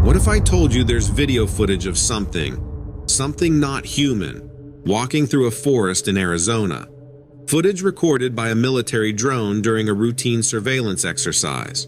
What if I told you there's video footage of something not human, walking through a forest in Arizona? Footage recorded by a military drone during a routine surveillance exercise.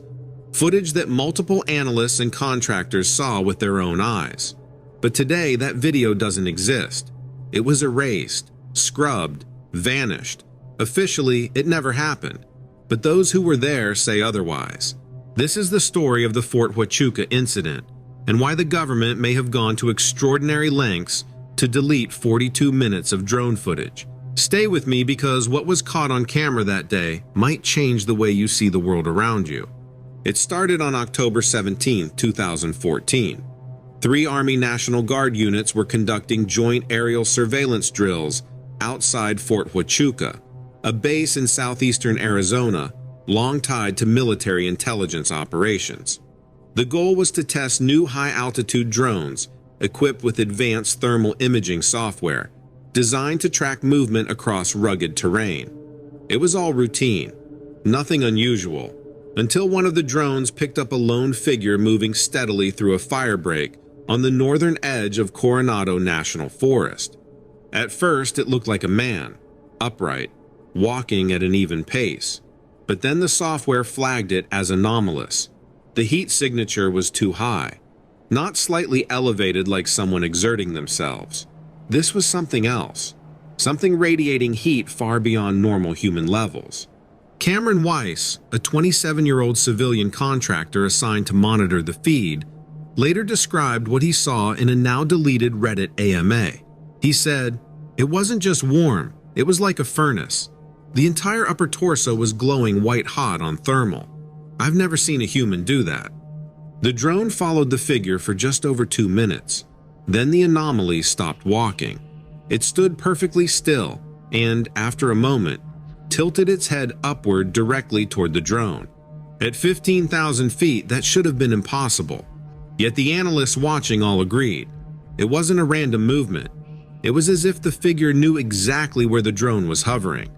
Footage that multiple analysts and contractors saw with their own eyes. But today, that video doesn't exist. It was erased, scrubbed, vanished. Officially, it never happened. But those who were there say otherwise. This is the story of the Fort Huachuca incident, and why the government may have gone to extraordinary lengths to delete 42 minutes of drone footage. Stay with me, because what was caught on camera that day might change the way you see the world around you. It started on October 17, 2014. 3 Army National Guard units were conducting joint aerial surveillance drills outside Fort Huachuca, a base in southeastern Arizona long tied to military intelligence operations. The goal was to test new high-altitude drones equipped with advanced thermal imaging software designed to track movement across rugged terrain. It was all routine, nothing unusual, until one of the drones picked up a lone figure moving steadily through a firebreak on the northern edge of Coronado National Forest. At first, it looked like a man, upright, walking at an even pace, but then the software flagged it as anomalous. The heat signature was too high, not slightly elevated like someone exerting themselves. This was something else, something radiating heat far beyond normal human levels. Cameron Weiss, a 27-year-old civilian contractor assigned to monitor the feed, later described what he saw in a now-deleted Reddit AMA. He said, "It wasn't just warm, it was like a furnace. The entire upper torso was glowing white-hot on thermal. I've never seen a human do that." The drone followed the figure for just over 2 minutes. Then the anomaly stopped walking. It stood perfectly still and, after a moment, tilted its head upward directly toward the drone. At 15,000 feet, that should have been impossible. Yet the analysts watching all agreed. It wasn't a random movement. It was as if the figure knew exactly where the drone was hovering.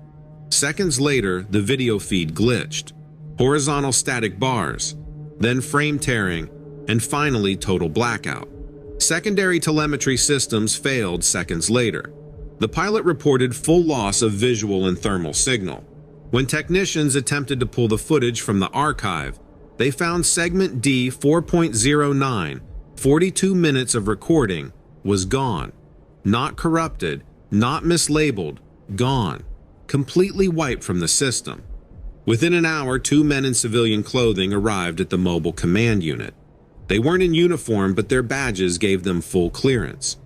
Seconds later, the video feed glitched. Horizontal static bars, then frame tearing, and finally total blackout. Secondary telemetry systems failed seconds later. The pilot reported full loss of visual and thermal signal. When technicians attempted to pull the footage from the archive, they found segment D 4.09, 42 minutes of recording, was gone. Not corrupted, not mislabeled, gone. Completely wiped from the system. Within an hour, 2 men in civilian clothing arrived at the mobile command unit. They weren't in uniform, but their badges gave them full clearance.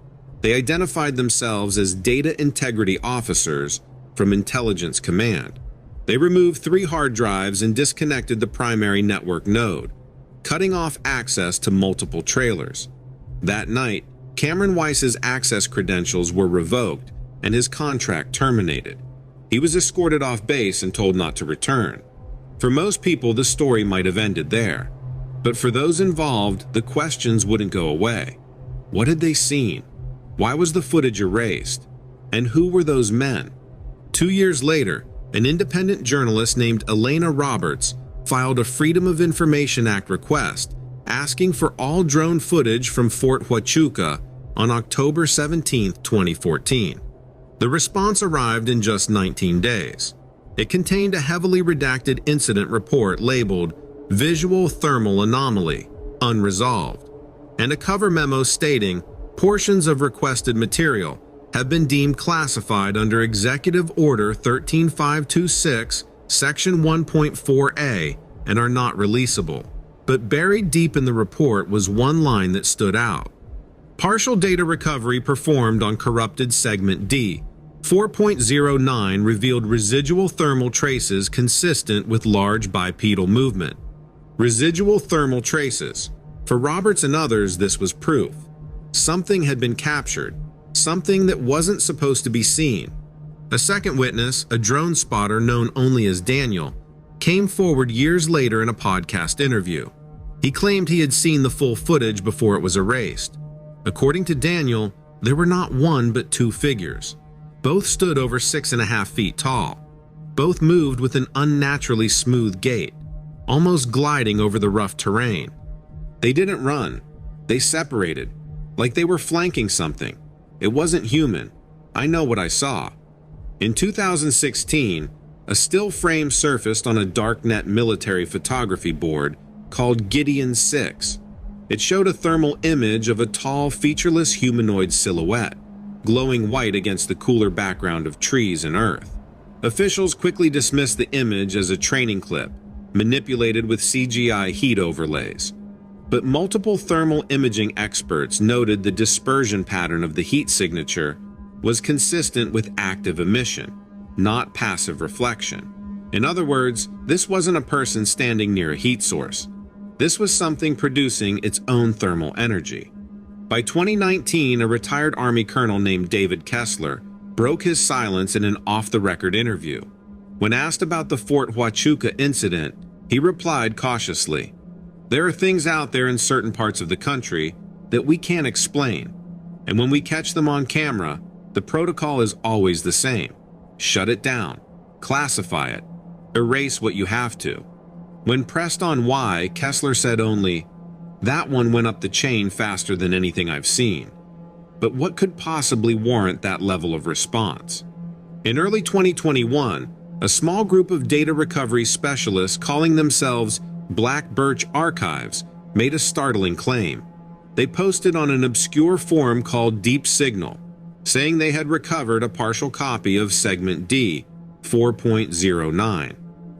They identified themselves as data integrity officers from Intelligence Command. They removed 3 hard drives and disconnected the primary network node, cutting off access to multiple trailers. That night, Cameron Weiss's access credentials were revoked and his contract terminated. He was escorted off base and told not to return. For most people, the story might have ended there. But for those involved, the questions wouldn't go away. What had they seen? Why was the footage erased? And who were those men? 2 years later, an independent journalist named Elena Roberts filed a Freedom of Information Act request asking for all drone footage from Fort Huachuca on October 17, 2014. The response arrived in just 19 days. It contained a heavily redacted incident report labeled Visual Thermal Anomaly, Unresolved, and a cover memo stating portions of requested material have been deemed classified under Executive Order 13526, Section 1.4a, and are not releasable. But buried deep in the report was one line that stood out. Partial data recovery performed on corrupted segment D. 4.09 revealed residual thermal traces consistent with large bipedal movement. Residual thermal traces. For Roberts and others, this was proof. Something had been captured, something that wasn't supposed to be seen. A second witness, a drone spotter known only as Daniel, came forward years later in a podcast interview. He claimed he had seen the full footage before it was erased. According to Daniel, there were not one but 2 figures. Both stood over 6.5 feet tall. Both moved with an unnaturally smooth gait, almost gliding over the rough terrain. They didn't run. They separated, like they were flanking something. It wasn't human. I know what I saw. In 2016, a still frame surfaced on a darknet military photography board called Gideon 6. It showed a thermal image of a tall, featureless humanoid silhouette, glowing white against the cooler background of trees and earth. Officials quickly dismissed the image as a training clip, manipulated with CGI heat overlays. But multiple thermal imaging experts noted the dispersion pattern of the heat signature was consistent with active emission, not passive reflection. In other words, this wasn't a person standing near a heat source. This was something producing its own thermal energy. By 2019, a retired Army colonel named David Kessler broke his silence in an off-the-record interview. When asked about the Fort Huachuca incident, he replied cautiously, "There are things out there in certain parts of the country that we can't explain, and when we catch them on camera, the protocol is always the same. Shut it down, classify it, erase what you have to." When pressed on why, Kessler said only, "That one went up the chain faster than anything I've seen." But what could possibly warrant that level of response? In early 2021, a small group of data recovery specialists calling themselves Black Birch Archives made a startling claim. They posted on an obscure forum called Deep Signal, saying they had recovered a partial copy of Segment D, 4.09.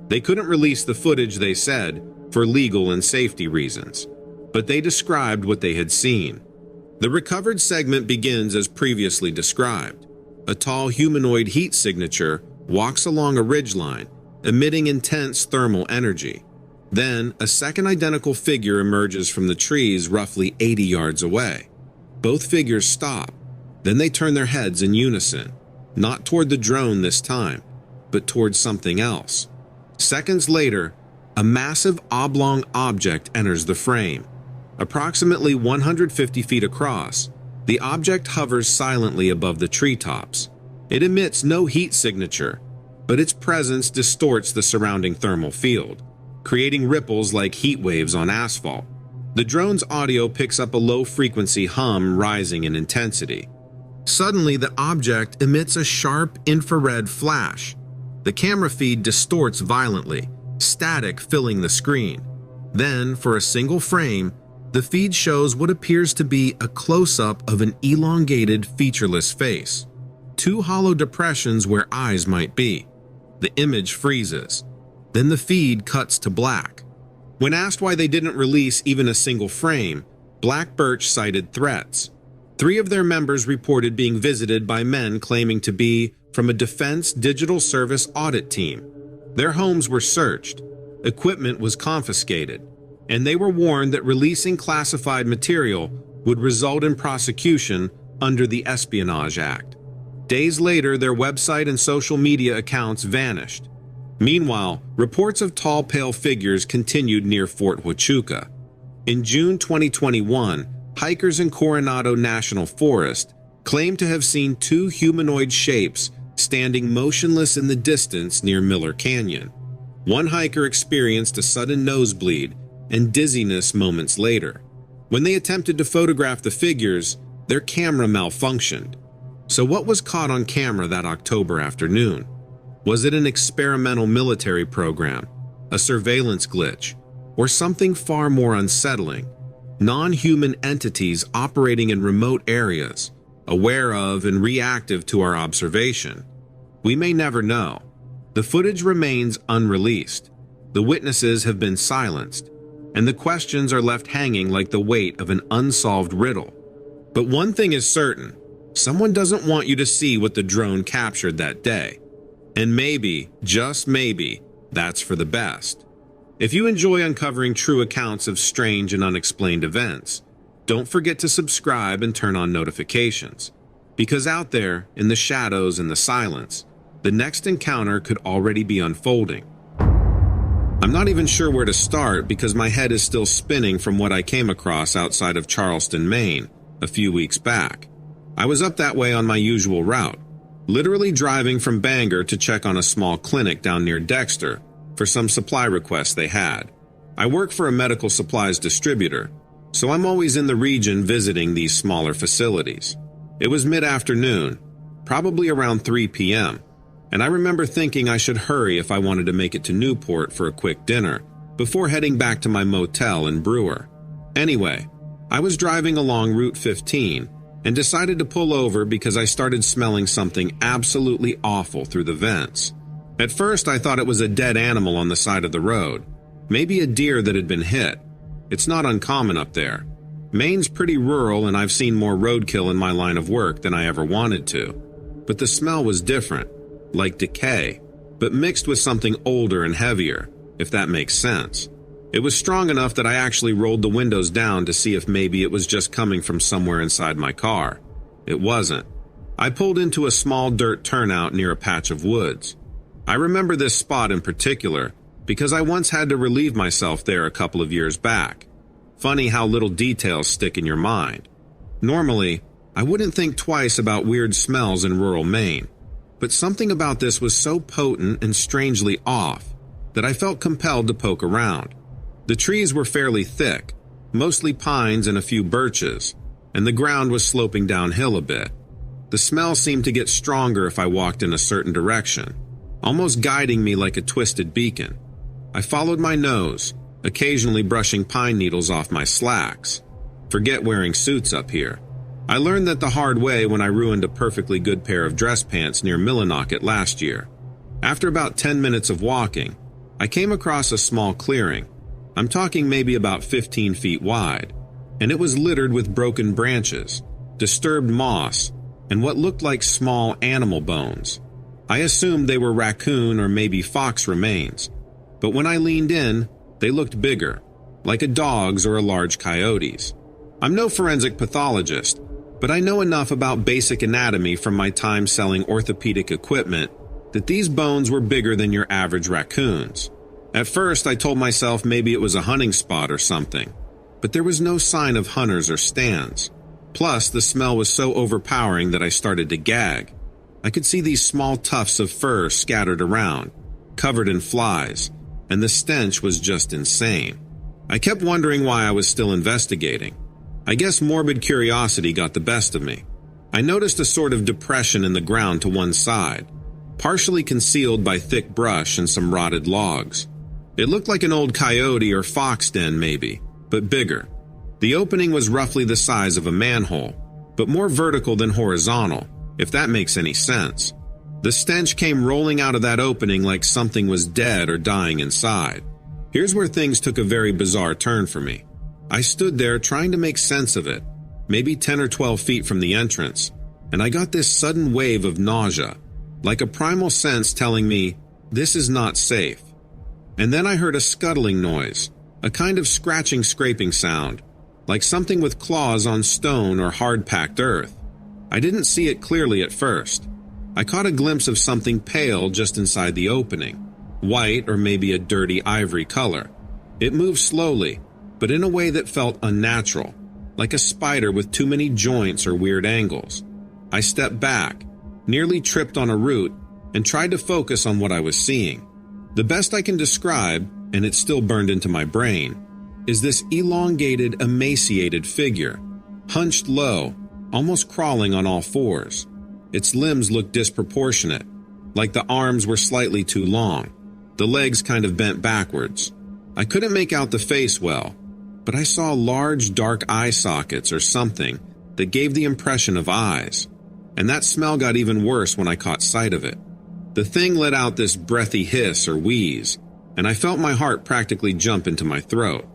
They couldn't release the footage, they said, for legal and safety reasons, but they described what they had seen. The recovered segment begins as previously described. A tall humanoid heat signature walks along a ridgeline, emitting intense thermal energy. Then, a second identical figure emerges from the trees roughly 80 yards away. Both figures stop. Then they turn their heads in unison, not toward the drone this time, but toward something else. Seconds later, a massive oblong object enters the frame. Approximately 150 feet across, the object hovers silently above the treetops. It emits no heat signature, but its presence distorts the surrounding thermal field, creating ripples like heat waves on asphalt. The drone's audio picks up a low-frequency hum rising in intensity. Suddenly, the object emits a sharp infrared flash. The camera feed distorts violently, static filling the screen. Then, for a single frame, the feed shows what appears to be a close-up of an elongated, featureless face. Two hollow depressions where eyes might be. The image freezes. Then the feed cuts to black. When asked why they didn't release even a single frame, Black Birch cited threats. 3 of their members reported being visited by men claiming to be from a Defense Digital Service audit team. Their homes were searched, equipment was confiscated, and they were warned that releasing classified material would result in prosecution under the Espionage Act. Days later, their website and social media accounts vanished. Meanwhile, reports of tall, pale figures continued near Fort Huachuca. In June 2021, hikers in Coronado National Forest claimed to have seen 2 humanoid shapes standing motionless in the distance near Miller Canyon. One hiker experienced a sudden nosebleed and dizziness moments later. When they attempted to photograph the figures, their camera malfunctioned. So what was caught on camera that October afternoon? Was it an experimental military program, a surveillance glitch, or something far more unsettling? Non-human entities operating in remote areas, aware of and reactive to our observation. We may never know. The footage remains unreleased. The witnesses have been silenced, and the questions are left hanging like the weight of an unsolved riddle. But one thing is certain, someone doesn't want you to see what the drone captured that day. And maybe, just maybe, that's for the best. If you enjoy uncovering true accounts of strange and unexplained events, don't forget to subscribe and turn on notifications. Because out there, in the shadows and the silence, the next encounter could already be unfolding. I'm not even sure where to start because my head is still spinning from what I came across outside of Charleston, Maine, a few weeks back. I was up that way on my usual route, literally driving from Bangor to check on a small clinic down near Dexter for some supply requests they had. I work for a medical supplies distributor, so I'm always in the region visiting these smaller facilities. It was mid-afternoon, probably around 3 p.m., and I remember thinking I should hurry if I wanted to make it to Newport for a quick dinner before heading back to my motel in Brewer. Anyway, I was driving along Route 15 and decided to pull over because I started smelling something absolutely awful through the vents. At first, I thought it was a dead animal on the side of the road, maybe a deer that had been hit. It's not uncommon up there. Maine's pretty rural and I've seen more roadkill in my line of work than I ever wanted to. But the smell was different, like decay, but mixed with something older and heavier, if that makes sense. It was strong enough that I actually rolled the windows down to see if maybe it was just coming from somewhere inside my car. It wasn't. I pulled into a small dirt turnout near a patch of woods. I remember this spot in particular because I once had to relieve myself there a couple of years back. Funny how little details stick in your mind. Normally, I wouldn't think twice about weird smells in rural Maine, but something about this was so potent and strangely off that I felt compelled to poke around. The trees were fairly thick, mostly pines and a few birches, and the ground was sloping downhill a bit. The smell seemed to get stronger if I walked in a certain direction, almost guiding me like a twisted beacon. I followed my nose, occasionally brushing pine needles off my slacks. Forget wearing suits up here. I learned that the hard way when I ruined a perfectly good pair of dress pants near Millinocket last year. After about 10 minutes of walking, I came across a small clearing. I'm talking maybe about 15 feet wide, and it was littered with broken branches, disturbed moss, and what looked like small animal bones. I assumed they were raccoon or maybe fox remains, but when I leaned in, they looked bigger, like a dog's or a large coyote's. I'm no forensic pathologist, but I know enough about basic anatomy from my time selling orthopedic equipment that these bones were bigger than your average raccoon's. At first, I told myself maybe it was a hunting spot or something, but there was no sign of hunters or stands. Plus, the smell was so overpowering that I started to gag. I could see these small tufts of fur scattered around, covered in flies, and the stench was just insane. I kept wondering why I was still investigating. I guess morbid curiosity got the best of me. I noticed a sort of depression in the ground to one side, partially concealed by thick brush and some rotted logs. It looked like an old coyote or fox den maybe, but bigger. The opening was roughly the size of a manhole, but more vertical than horizontal, if that makes any sense. The stench came rolling out of that opening like something was dead or dying inside. Here's where things took a very bizarre turn for me. I stood there trying to make sense of it, maybe 10 or 12 feet from the entrance, and I got this sudden wave of nausea, like a primal sense telling me, this is not safe. And then I heard a scuttling noise, a kind of scratching, scraping sound, like something with claws on stone or hard-packed earth. I didn't see it clearly at first. I caught a glimpse of something pale just inside the opening, white or maybe a dirty ivory color. It moved slowly, but in a way that felt unnatural, like a spider with too many joints or weird angles. I stepped back, nearly tripped on a root, and tried to focus on what I was seeing. The best I can describe, and it's still burned into my brain, is this elongated, emaciated figure, hunched low, almost crawling on all fours. Its limbs looked disproportionate, like the arms were slightly too long, the legs kind of bent backwards. I couldn't make out the face well, but I saw large dark eye sockets or something that gave the impression of eyes, and that smell got even worse when I caught sight of it. The thing let out this breathy hiss or wheeze, and I felt my heart practically jump into my throat.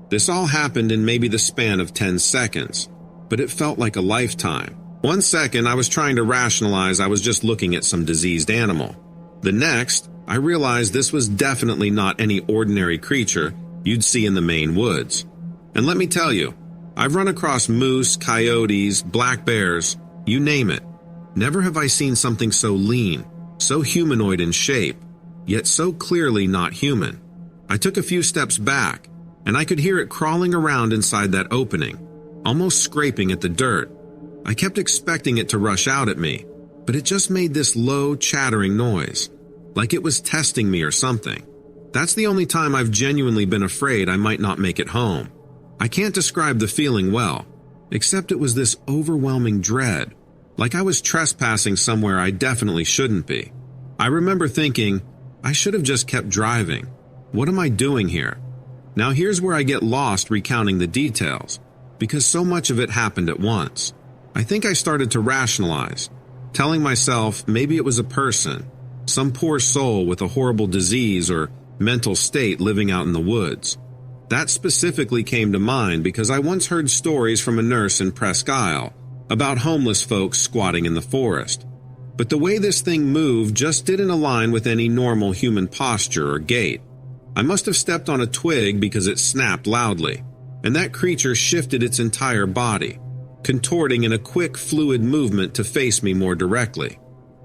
This all happened in maybe the span of 10 seconds, but it felt like a lifetime. 1 second, I was trying to rationalize I was just looking at some diseased animal. The next, I realized this was definitely not any ordinary creature you'd see in the Maine woods. And let me tell you, I've run across moose, coyotes, black bears, you name it. Never have I seen something so lean, so humanoid in shape, yet so clearly not human. I took a few steps back, and I could hear it crawling around inside that opening, almost scraping at the dirt. I kept expecting it to rush out at me, but it just made this low, chattering noise, like it was testing me or something. That's the only time I've genuinely been afraid I might not make it home. I can't describe the feeling well, except it was this overwhelming dread, like I was trespassing somewhere I definitely shouldn't be. I remember thinking, I should have just kept driving. What am I doing here? Now here's where I get lost recounting the details, because so much of it happened at once. I think I started to rationalize, telling myself maybe it was a person, some poor soul with a horrible disease or mental state living out in the woods. That specifically came to mind because I once heard stories from a nurse in Presque Isle about homeless folks squatting in the forest. But the way this thing moved just didn't align with any normal human posture or gait. I must have stepped on a twig because it snapped loudly, and that creature shifted its entire body, contorting in a quick, fluid movement to face me more directly.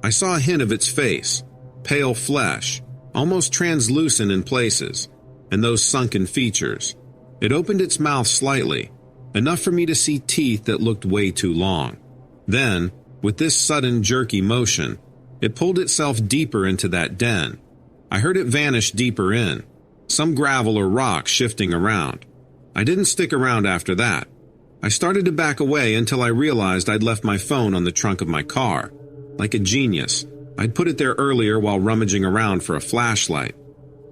I saw a hint of its face, pale flesh, almost translucent in places, and those sunken features. It opened its mouth slightly, enough for me to see teeth that looked way too long. Then, with this sudden jerky motion, it pulled itself deeper into that den. I heard it vanish deeper in, some gravel or rock shifting around. I didn't stick around after that. I started to back away until I realized I'd left my phone on the trunk of my car. Like a genius, I'd put it there earlier while rummaging around for a flashlight.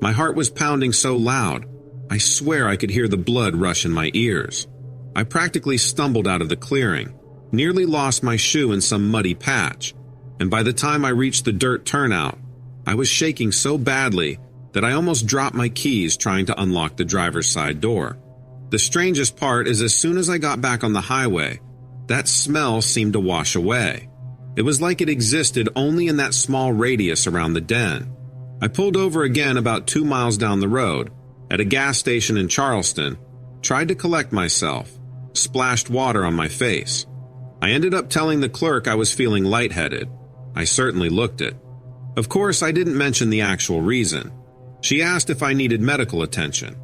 My heart was pounding so loud, I swear I could hear the blood rush in my ears. I practically stumbled out of the clearing, nearly lost my shoe in some muddy patch, and by the time I reached the dirt turnout, I was shaking so badly that I almost dropped my keys trying to unlock the driver's side door. The strangest part is as soon as I got back on the highway, that smell seemed to wash away. It was like it existed only in that small radius around the den. I pulled over again about 2 miles down the road, at a gas station in Charleston, tried to collect myself, splashed water on my face. I ended up telling the clerk I was feeling lightheaded. I certainly looked it. Of course, I didn't mention the actual reason. She asked if I needed medical attention.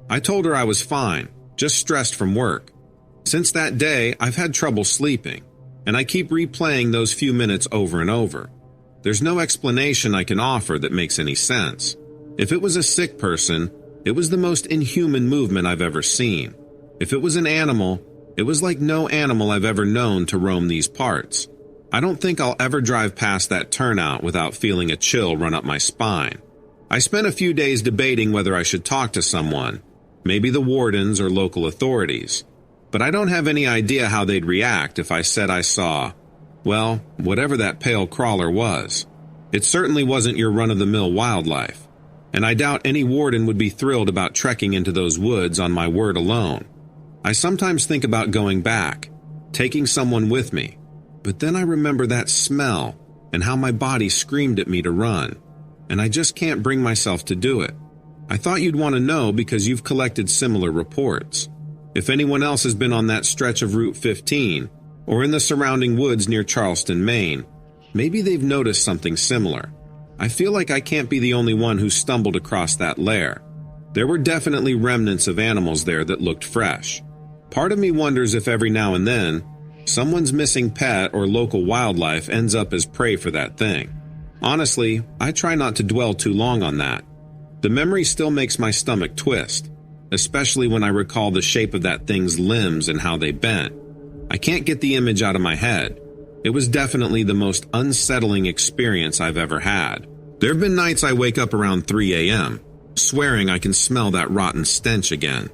I told her I was fine, just stressed from work. Since that day, I've had trouble sleeping, and I keep replaying those few minutes over and over. There's no explanation I can offer that makes any sense. If it was a sick person, it was the most inhuman movement I've ever seen. If it was an animal, it was like no animal I've ever known to roam these parts. I don't think I'll ever drive past that turnout without feeling a chill run up my spine. I spent a few days debating whether I should talk to someone, maybe the wardens or local authorities, but I don't have any idea how they'd react if I said I saw, well, whatever that pale crawler was. It certainly wasn't your run-of-the-mill wildlife, and I doubt any warden would be thrilled about trekking into those woods on my word alone. I sometimes think about going back, taking someone with me, but then I remember that smell and how my body screamed at me to run, and I just can't bring myself to do it. I thought you'd want to know because you've collected similar reports. If anyone else has been on that stretch of Route 15, or in the surrounding woods near Charleston, Maine, maybe they've noticed something similar. I feel like I can't be the only one who stumbled across that lair. There were definitely remnants of animals there that looked fresh. Part of me wonders if every now and then, someone's missing pet or local wildlife ends up as prey for that thing. Honestly, I try not to dwell too long on that. The memory still makes my stomach twist, especially when I recall the shape of that thing's limbs and how they bent. I can't get the image out of my head. It was definitely the most unsettling experience I've ever had. There have been nights I wake up around 3 a.m., swearing I can smell that rotten stench again.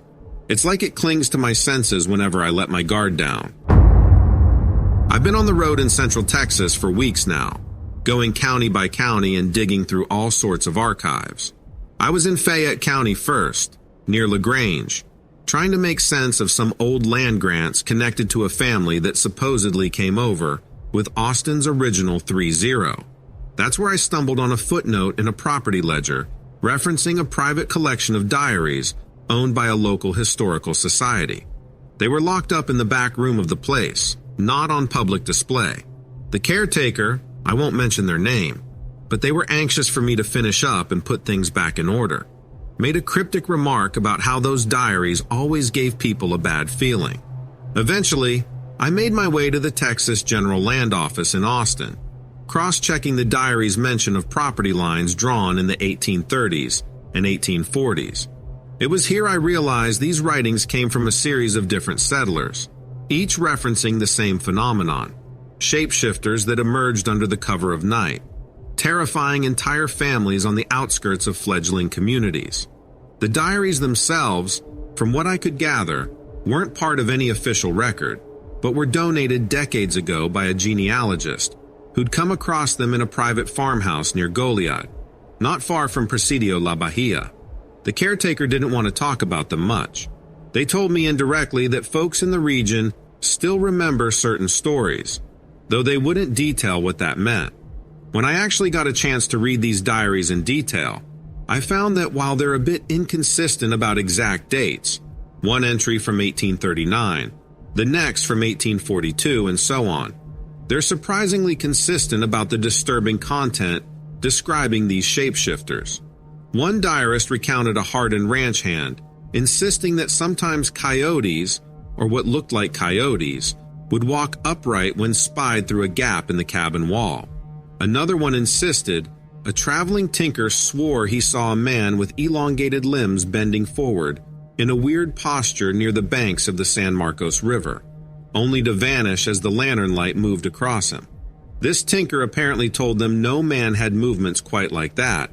It's like it clings to my senses whenever I let my guard down. I've been on the road in Central Texas for weeks now, going county by county and digging through all sorts of archives. I was in Fayette County first, near LaGrange, trying to make sense of some old land grants connected to a family that supposedly came over with Austin's original 3-0. That's where I stumbled on a footnote in a property ledger referencing a private collection of diaries owned by a local historical society. They were locked up in the back room of the place, not on public display. The caretaker, I won't mention their name, but they were anxious for me to finish up and put things back in order. Made a cryptic remark about how those diaries always gave people a bad feeling. Eventually, I made my way to the Texas General Land Office in Austin, cross-checking the diary's mention of property lines drawn in the 1830s and 1840s. It was here I realized these writings came from a series of different settlers, each referencing the same phenomenon: shapeshifters that emerged under the cover of night, terrifying entire families on the outskirts of fledgling communities. The diaries themselves, from what I could gather, weren't part of any official record, but were donated decades ago by a genealogist who'd come across them in a private farmhouse near Goliad, not far from Presidio La Bahia. The caretaker didn't want to talk about them much. They told me indirectly that folks in the region still remember certain stories, though they wouldn't detail what that meant. When I actually got a chance to read these diaries in detail, I found that while they're a bit inconsistent about exact dates, one entry from 1839, the next from 1842, and so on, they're surprisingly consistent about the disturbing content describing these shapeshifters. One diarist recounted a hardened ranch hand, insisting that sometimes coyotes, or what looked like coyotes, would walk upright when spied through a gap in the cabin wall. Another one insisted a traveling tinker swore he saw a man with elongated limbs bending forward in a weird posture near the banks of the San Marcos River, only to vanish as the lantern light moved across him. This tinker apparently told them no man had movements quite like that,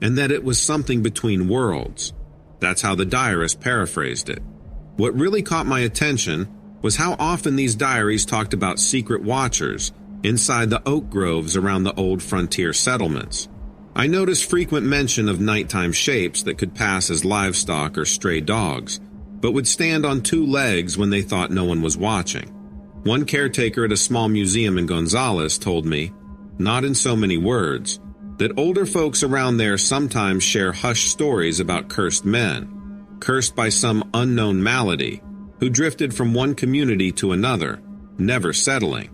and that it was something between worlds. That's how the diarist paraphrased it. What really caught my attention was how often these diaries talked about secret watchers inside the oak groves around the old frontier settlements. I noticed frequent mention of nighttime shapes that could pass as livestock or stray dogs, but would stand on two legs when they thought no one was watching. One caretaker at a small museum in Gonzales told me, not in so many words, that older folks around there sometimes share hushed stories about cursed men, cursed by some unknown malady, who drifted from one community to another, never settling.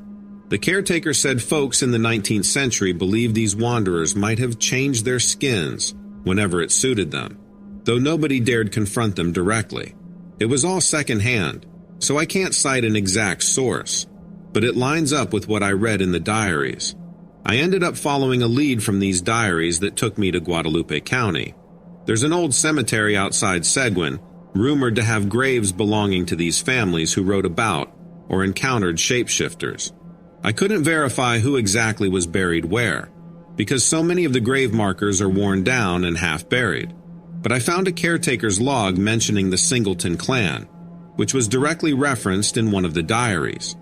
The caretaker said folks in the 19th century believed these wanderers might have changed their skins whenever it suited them, though nobody dared confront them directly. It was all secondhand, so I can't cite an exact source, but it lines up with what I read in the diaries. I ended up following a lead from these diaries that took me to Guadalupe County. There's an old cemetery outside Seguin, rumored to have graves belonging to these families who wrote about or encountered shapeshifters. I couldn't verify who exactly was buried where, because so many of the grave markers are worn down and half buried. But I found a caretaker's log mentioning the Singleton clan, which was directly referenced in one of the diaries.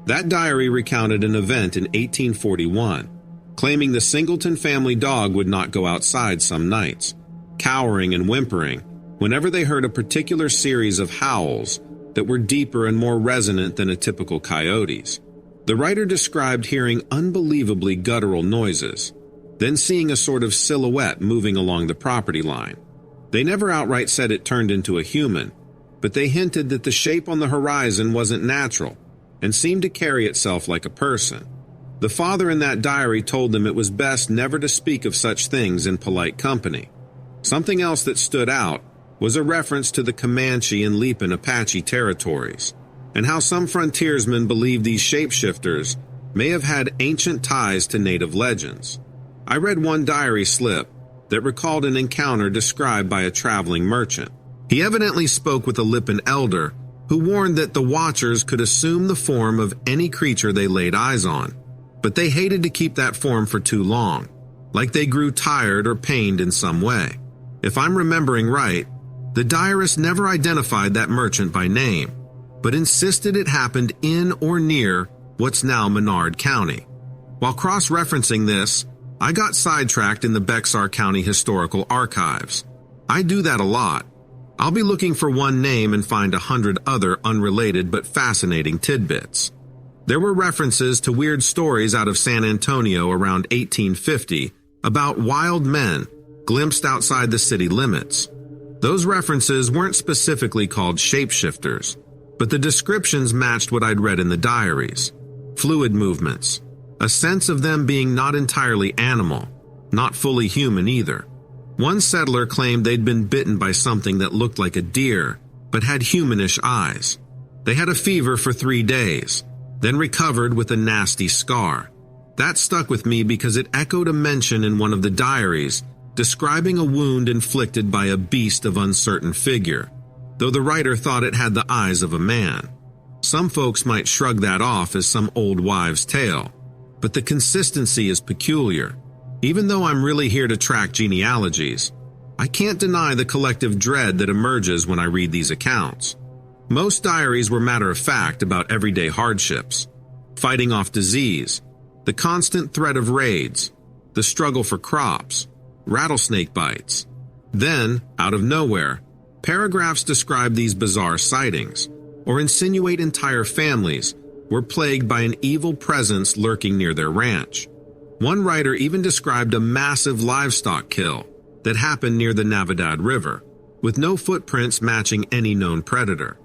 That diary recounted an event in 1841, claiming the Singleton family dog would not go outside some nights, cowering and whimpering whenever they heard a particular series of howls that were deeper and more resonant than a typical coyote's. The writer described hearing unbelievably guttural noises, then seeing a sort of silhouette moving along the property line. They never outright said it turned into a human, but they hinted that the shape on the horizon wasn't natural and seemed to carry itself like a person. The father in that diary told them it was best never to speak of such things in polite company. Something else that stood out was a reference to the Comanche and Lipan Apache territories, and how some frontiersmen believed these shapeshifters may have had ancient ties to native legends. I read one diary slip that recalled an encounter described by a traveling merchant. He evidently spoke with a Lipan elder who warned that the watchers could assume the form of any creature they laid eyes on, but they hated to keep that form for too long, like they grew tired or pained in some way. If I'm remembering right, the diarist never identified that merchant by name, but insisted it happened in or near what's now Menard County. While cross-referencing this, I got sidetracked in the Bexar County Historical Archives. I do that a lot. I'll be looking for one name and find 100 other unrelated but fascinating tidbits. There were references to weird stories out of San Antonio around 1850 about wild men glimpsed outside the city limits. Those references weren't specifically called shapeshifters, but the descriptions matched what I'd read in the diaries. Fluid movements, a sense of them being not entirely animal, not fully human either. One settler claimed they'd been bitten by something that looked like a deer, but had humanish eyes. They had a fever for 3 days, then recovered with a nasty scar. That stuck with me because it echoed a mention in one of the diaries describing a wound inflicted by a beast of uncertain figure, though the writer thought it had the eyes of a man. Some folks might shrug that off as some old wives' tale, but the consistency is peculiar. Even though I'm really here to track genealogies, I can't deny the collective dread that emerges when I read these accounts. Most diaries were matter-of-fact about everyday hardships, fighting off disease, the constant threat of raids, the struggle for crops, rattlesnake bites. Then, out of nowhere, paragraphs describe these bizarre sightings, or insinuate entire families were plagued by an evil presence lurking near their ranch. One writer even described a massive livestock kill that happened near the Navidad River, with no footprints matching any known predator.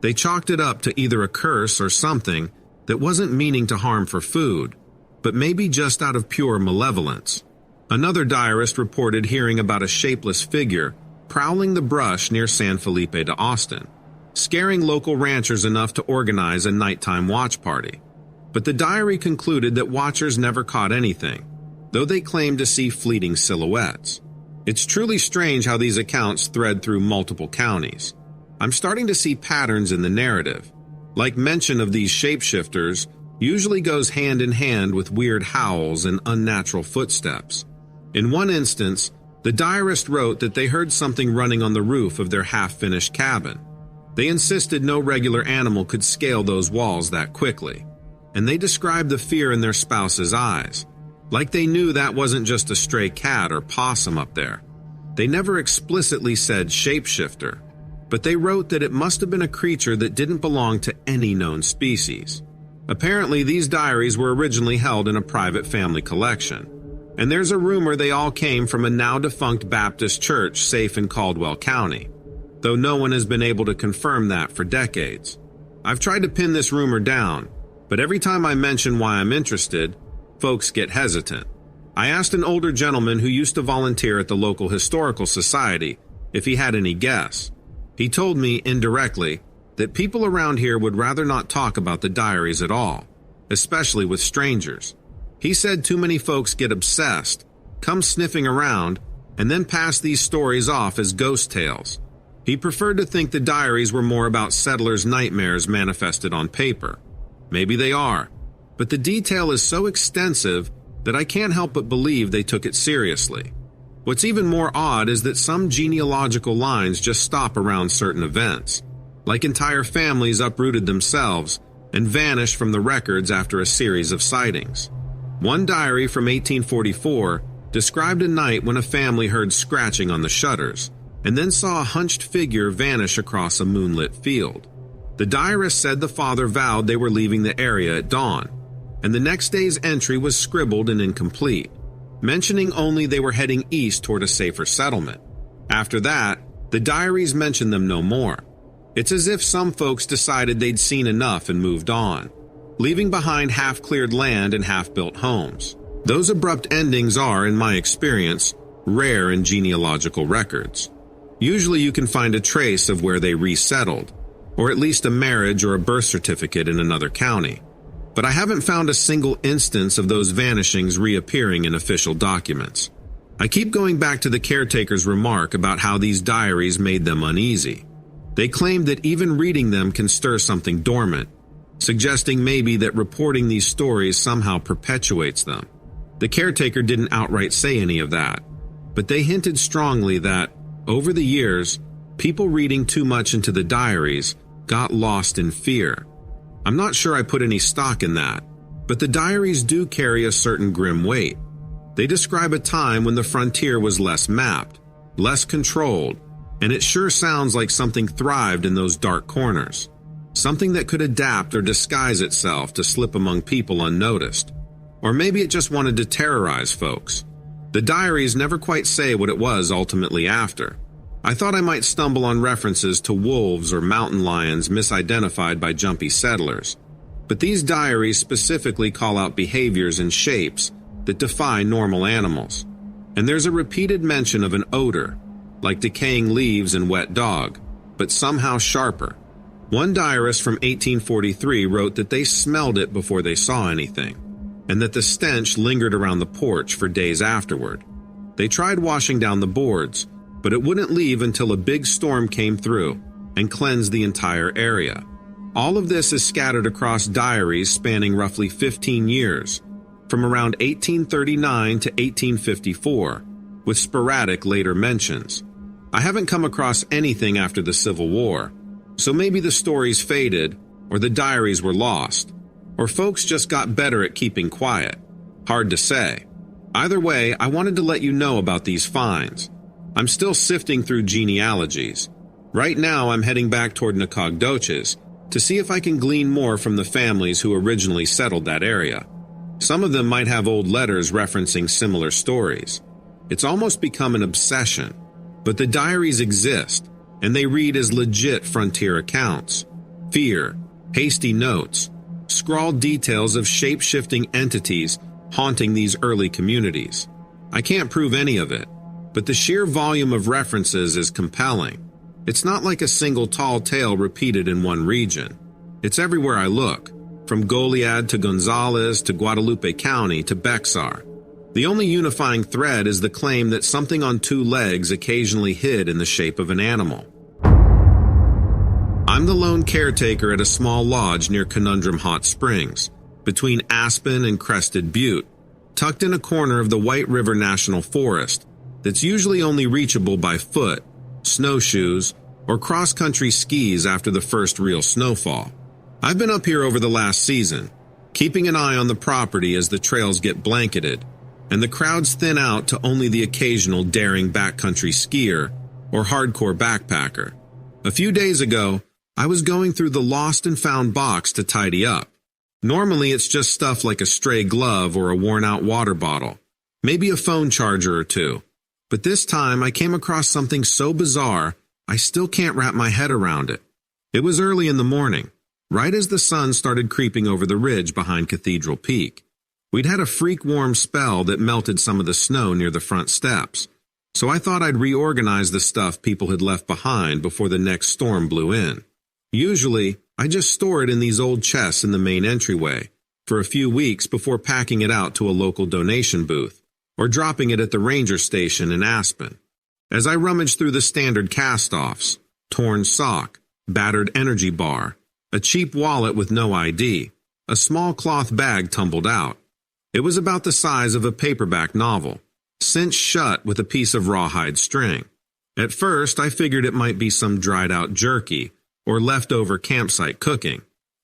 They chalked it up to either a curse or something that wasn't meaning to harm for food, but maybe just out of pure malevolence. Another diarist reported hearing about a shapeless figure prowling the brush near San Felipe de Austin, scaring local ranchers enough to organize a nighttime watch party. But the diary concluded that watchers never caught anything, though they claimed to see fleeting silhouettes. It's truly strange how these accounts thread through multiple counties. I'm starting to see patterns in the narrative, like mention of these shapeshifters usually goes hand in hand with weird howls and unnatural footsteps. In one instance, the diarist wrote that they heard something running on the roof of their half-finished cabin. They insisted no regular animal could scale those walls that quickly, and they described the fear in their spouse's eyes, like they knew that wasn't just a stray cat or possum up there. They never explicitly said shapeshifter, but they wrote that it must have been a creature that didn't belong to any known species. Apparently, these diaries were originally held in a private family collection, and there's a rumor they all came from a now-defunct Baptist church safe in Caldwell County, though no one has been able to confirm that for decades. I've tried to pin this rumor down, but every time I mention why I'm interested, folks get hesitant. I asked an older gentleman who used to volunteer at the local historical society if he had any guess. He told me, indirectly, that people around here would rather not talk about the diaries at all, especially with strangers. He said too many folks get obsessed, come sniffing around, and then pass these stories off as ghost tales. He preferred to think the diaries were more about settlers' nightmares manifested on paper. Maybe they are, but the detail is so extensive that I can't help but believe they took it seriously. What's even more odd is that some genealogical lines just stop around certain events, like entire families uprooted themselves and vanished from the records after a series of sightings. One diary from 1844 described a night when a family heard scratching on the shutters and then saw a hunched figure vanish across a moonlit field. The diarist said the father vowed they were leaving the area at dawn, and the next day's entry was scribbled and incomplete, mentioning only they were heading east toward a safer settlement. After that, the diaries mentioned them no more. It's as if some folks decided they'd seen enough and moved on, leaving behind half-cleared land and half-built homes. Those abrupt endings are, in my experience, rare in genealogical records. Usually you can find a trace of where they resettled, or at least a marriage or a birth certificate in another county. But I haven't found a single instance of those vanishings reappearing in official documents. I keep going back to the caretaker's remark about how these diaries made them uneasy. They claimed that even reading them can stir something dormant, suggesting maybe that reporting these stories somehow perpetuates them. The caretaker didn't outright say any of that, but they hinted strongly that, over the years, people reading too much into the diaries got lost in fear. I'm not sure I put any stock in that, but the diaries do carry a certain grim weight. They describe a time when the frontier was less mapped, less controlled, and it sure sounds like something thrived in those dark corners. Something that could adapt or disguise itself to slip among people unnoticed. Or maybe it just wanted to terrorize folks. The diaries never quite say what it was ultimately after. I thought I might stumble on references to wolves or mountain lions misidentified by jumpy settlers, but these diaries specifically call out behaviors and shapes that defy normal animals. And there's a repeated mention of an odor, like decaying leaves and wet dog, but somehow sharper. One diarist from 1843 wrote that they smelled it before they saw anything, and that the stench lingered around the porch for days afterward. They tried washing down the boards, but it wouldn't leave until a big storm came through and cleansed the entire area. All of this is scattered across diaries spanning roughly 15 years, from around 1839 to 1854, with sporadic later mentions. I haven't come across anything after the Civil War, so maybe the stories faded, or the diaries were lost, or folks just got better at keeping quiet. Hard to say. Either way, I wanted to let you know about these finds. I'm still sifting through genealogies. Right now, I'm heading back toward Nacogdoches to see if I can glean more from the families who originally settled that area. Some of them might have old letters referencing similar stories. It's almost become an obsession, but the diaries exist, and they read as legit frontier accounts. Fear, hasty notes, scrawled details of shape-shifting entities haunting these early communities. I can't prove any of it, but the sheer volume of references is compelling. It's not like a single tall tale repeated in one region. It's everywhere I look, from Goliad to Gonzales to Guadalupe County to Bexar. The only unifying thread is the claim that something on two legs occasionally hid in the shape of an animal. I'm the lone caretaker at a small lodge near Conundrum Hot Springs, between Aspen and Crested Butte, tucked in a corner of the White River National Forest that's usually only reachable by foot, snowshoes, or cross-country skis after the first real snowfall. I've been up here over the last season, keeping an eye on the property as the trails get blanketed, and the crowds thin out to only the occasional daring backcountry skier or hardcore backpacker. A few days ago, I was going through the lost and found box to tidy up. Normally, it's just stuff like a stray glove or a worn-out water bottle, maybe a phone charger or two. But this time, I came across something so bizarre, I still can't wrap my head around it. It was early in the morning, right as the sun started creeping over the ridge behind Cathedral Peak. We'd had a freak warm spell that melted some of the snow near the front steps, so I thought I'd reorganize the stuff people had left behind before the next storm blew in. Usually, I just store it in these old chests in the main entryway for a few weeks before packing it out to a local donation booth or dropping it at the ranger station in Aspen. As I rummaged through the standard cast-offs, torn sock, battered energy bar, a cheap wallet with no ID, a small cloth bag tumbled out. It was about the size of a paperback novel, cinched shut with a piece of rawhide string. At first, I figured it might be some dried-out jerky or leftover campsite cooking,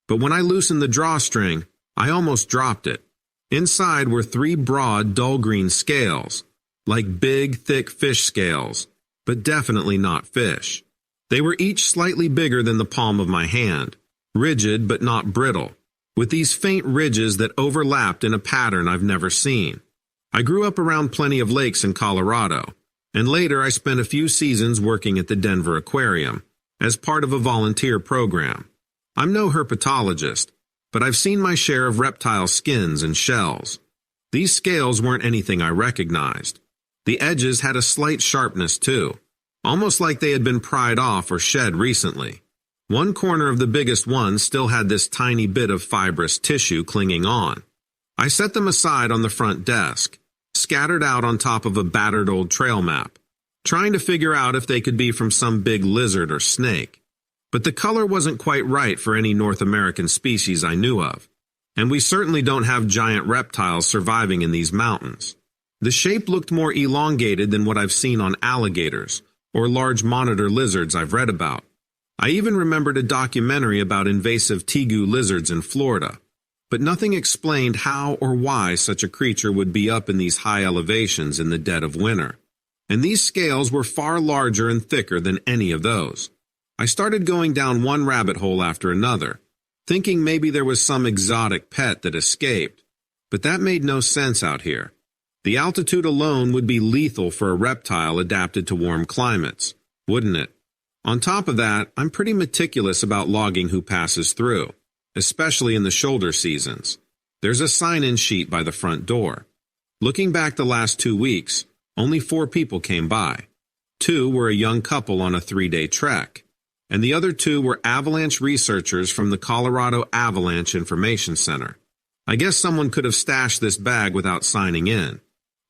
but when I loosened the drawstring, I almost dropped it. Inside were 3 broad, dull green scales, like big, thick fish scales, but definitely not fish. They were each slightly bigger than the palm of my hand, rigid but not brittle, with these faint ridges that overlapped in a pattern I've never seen. I grew up around plenty of lakes in Colorado, and later I spent a few seasons working at the Denver Aquarium as part of a volunteer program. I'm no herpetologist, but I've seen my share of reptile skins and shells. These scales weren't anything I recognized. The edges had a slight sharpness too, almost like they had been pried off or shed recently. One corner of the biggest one still had this tiny bit of fibrous tissue clinging on. I set them aside on the front desk, scattered out on top of a battered old trail map, trying to figure out if they could be from some big lizard or snake. But the color wasn't quite right for any North American species I knew of, and we certainly don't have giant reptiles surviving in these mountains. The shape looked more elongated than what I've seen on alligators or large monitor lizards I've read about. I even remembered a documentary about invasive tegu lizards in Florida, but nothing explained how or why such a creature would be up in these high elevations in the dead of winter. And these scales were far larger and thicker than any of those. I started going down one rabbit hole after another, thinking maybe there was some exotic pet that escaped, but that made no sense out here. The altitude alone would be lethal for a reptile adapted to warm climates, wouldn't it? On top of that, I'm pretty meticulous about logging who passes through, especially in the shoulder seasons. There's a sign-in sheet by the front door. Looking back the last 2 weeks, only 4 people came by. 2 were a young couple on a 3-day trek, and the other 2 were avalanche researchers from the Colorado Avalanche Information Center. I guess someone could have stashed this bag without signing in,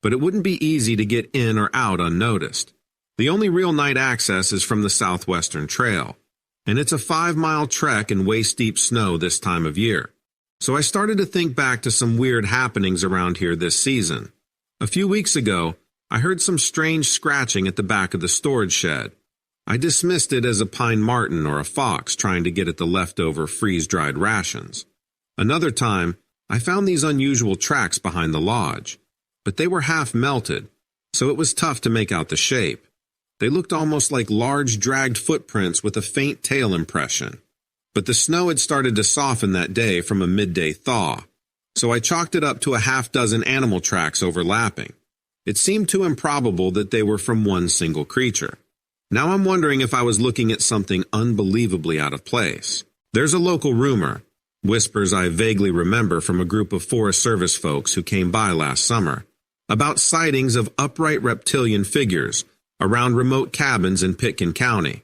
but it wouldn't be easy to get in or out unnoticed. The only real night access is from the Southwestern Trail, and it's a 5-mile trek in waist-deep snow this time of year. So I started to think back to some weird happenings around here this season. A few weeks ago, I heard some strange scratching at the back of the storage shed. I dismissed it as a pine marten or a fox trying to get at the leftover freeze-dried rations. Another time, I found these unusual tracks behind the lodge, but they were half melted, so it was tough to make out the shape. They looked almost like large dragged footprints with a faint tail impression. But the snow had started to soften that day from a midday thaw, so I chalked it up to a half-dozen animal tracks overlapping. It seemed too improbable that they were from one single creature. Now I'm wondering if I was looking at something unbelievably out of place. There's a local rumor, whispers I vaguely remember from a group of Forest Service folks who came by last summer, about sightings of upright reptilian figures around remote cabins in Pitkin County.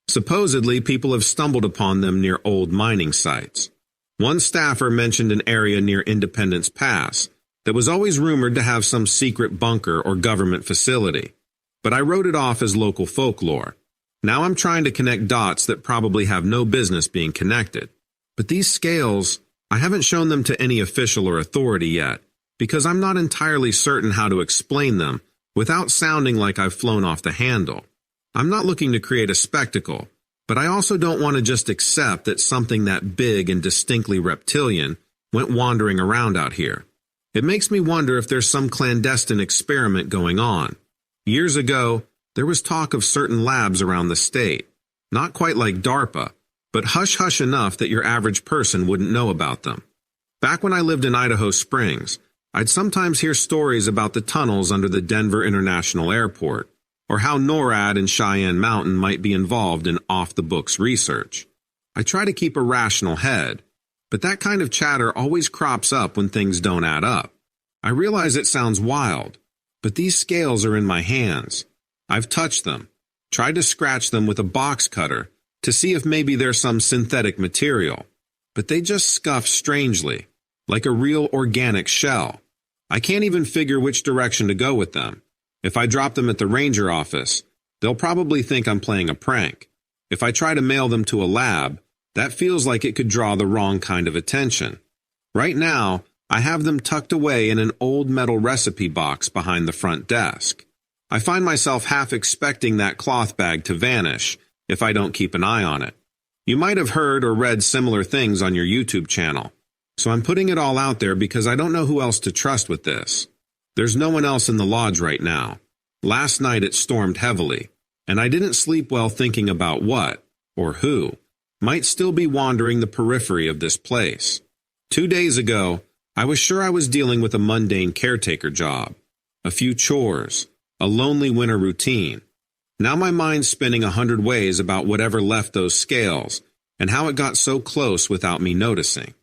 Supposedly, people have stumbled upon them near old mining sites. One staffer mentioned an area near Independence Pass that was always rumored to have some secret bunker or government facility, but I wrote it off as local folklore. Now I'm trying to connect dots that probably have no business being connected. But these scales, I haven't shown them to any official or authority yet, because I'm not entirely certain how to explain them without sounding like I've flown off the handle. I'm not looking to create a spectacle, but I also don't want to just accept that something that big and distinctly reptilian went wandering around out here. It makes me wonder if there's some clandestine experiment going on. Years ago, there was talk of certain labs around the state, not quite like DARPA, but hush-hush enough that your average person wouldn't know about them. Back when I lived in Idaho Springs, I'd sometimes hear stories about the tunnels under the Denver International Airport, or how NORAD and Cheyenne Mountain might be involved in off-the-books research. I try to keep a rational head, but that kind of chatter always crops up when things don't add up. I realize it sounds wild, but these scales are in my hands. I've touched them, tried to scratch them with a box cutter to see if maybe there's some synthetic material, but they just scuff strangely, like a real organic shell. I can't even figure which direction to go with them. If I drop them at the ranger office, they'll probably think I'm playing a prank. If I try to mail them to a lab, that feels like it could draw the wrong kind of attention. Right now, I have them tucked away in an old metal recipe box behind the front desk. I find myself half expecting that cloth bag to vanish if I don't keep an eye on it. You might have heard or read similar things on your YouTube channel, so I'm putting it all out there because I don't know who else to trust with this. There's no one else in the lodge right now. Last night it stormed heavily, and I didn't sleep well thinking about what, or who, might still be wandering the periphery of this place. 2 days ago, I was sure I was dealing with a mundane caretaker job, a few chores, a lonely winter routine. Now my mind's spinning 100 ways about whatever left those scales and how it got so close without me noticing.